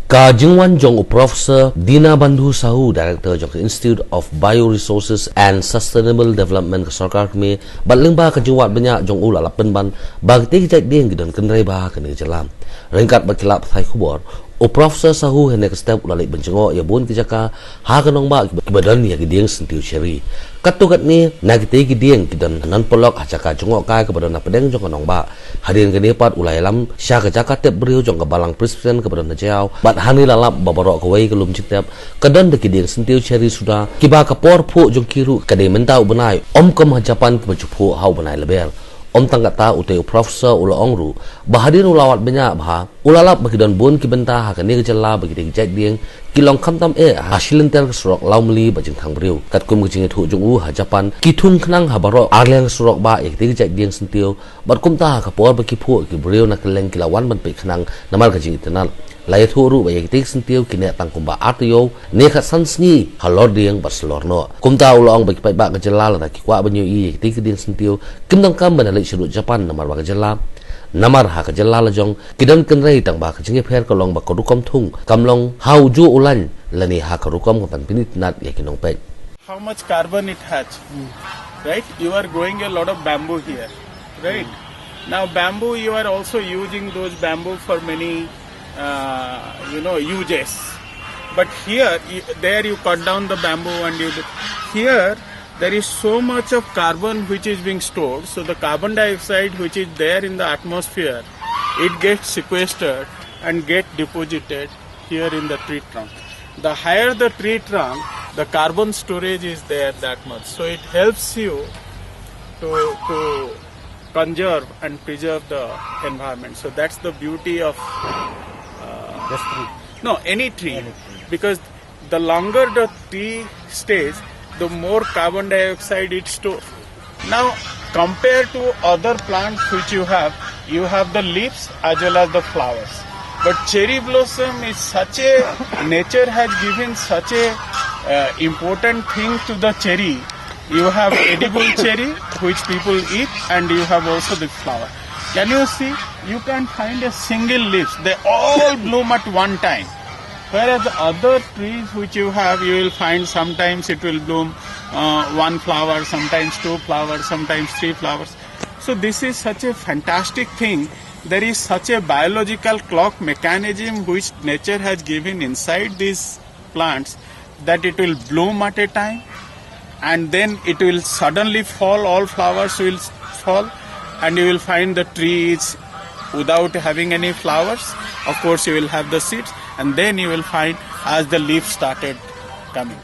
Ka Jingwan Jong Professor Dina Bandhu Sahu Director Jong Institute of Bioresources and Sustainable Development ke Sarkar kami batling ba ka Jingwat banyak jong ula lapen ban bagi ti jai ding gidan kenrai ba ke ni jalam rengkat bakilap thai khubor o Professor Sahu hene ke step ulalik bencengo ya bun kijaka ha kanong ba kibadan ya gidieng Syntiew Cherry katukat ni nagite gidieng gidan nan polok hacaka jongo kai kebadan na pedeng jong kanong ba hadirin ke nepat ulai lam sya ke jakat tep beriu jong ke balang presiden kebadan na jauh bat hani lalap babarok ke wei kelum citep kedan de gidieng Syntiew Cherry sudah kiba ke por phu jong kiru kade mentau benai om kem hajapan ke bajupu hau benai lebel om tanggat ta uteu Professor ula ongru bahadir ulawat banyak bah ulalap bagi dan bun ki bentah ka ni jalla bagi de jek dieng kilong khamtam hasilin ter surok laumli bajing thang briu kat kum ki jinget hu jong u hajapan ki thung khnang habaro arleng surok ba ek ti jek dieng Syntiew bat kum ta ka por bagi phu ki briu na keleng kilawan ban pe khnang namal ka jinget tenal lai thuru ba ek ti Syntiew ki ne tang kum ba atyo ne khat san sngi halor dieng bat slorno kum ta ulong bagi pai ba ka jalla la ki kwa banyu i ek ti ki dieng Syntiew kim dang kam ban Shurut Japan namar ba jalla namar ha ka jalla la jong kidan kenrei tang ba ka jinge pher ka long ba ko rukom thung kamlong hau ju ulan lani ha ka rukom ka pan pinit nat ya kinong pe how much carbon it has right you are growing a lot of bamboo here right now bamboo you are also using those bamboo for many uses but here there you cut down the bamboo and here there is so much of carbon which is being stored, so the carbon dioxide which is there in the atmosphere, it gets sequestered and get deposited here in the tree trunk. The higher the tree trunk, the carbon storage is there that much. So it helps you to conserve and preserve the environment. So that's the beauty of any tree, because the longer the tree stays, the more carbon dioxide it stores. Now, compared to other plants which you have the leaves as well as the flowers. But cherry blossom is nature has given such a important thing to the cherry. You have edible cherry which people eat and you have also the flower. Can you see? You can find a single leaf. They all bloom at one time. Whereas other trees which you have, you will find sometimes it will bloom one flower, sometimes two flowers, sometimes three flowers. So this is such a fantastic thing. There is such a biological clock mechanism which nature has given inside these plants that it will bloom at a time and then it will suddenly fall, all flowers will fall and you will find the trees without having any flowers. Of course you will have the seeds and then you will find as the leaves started coming.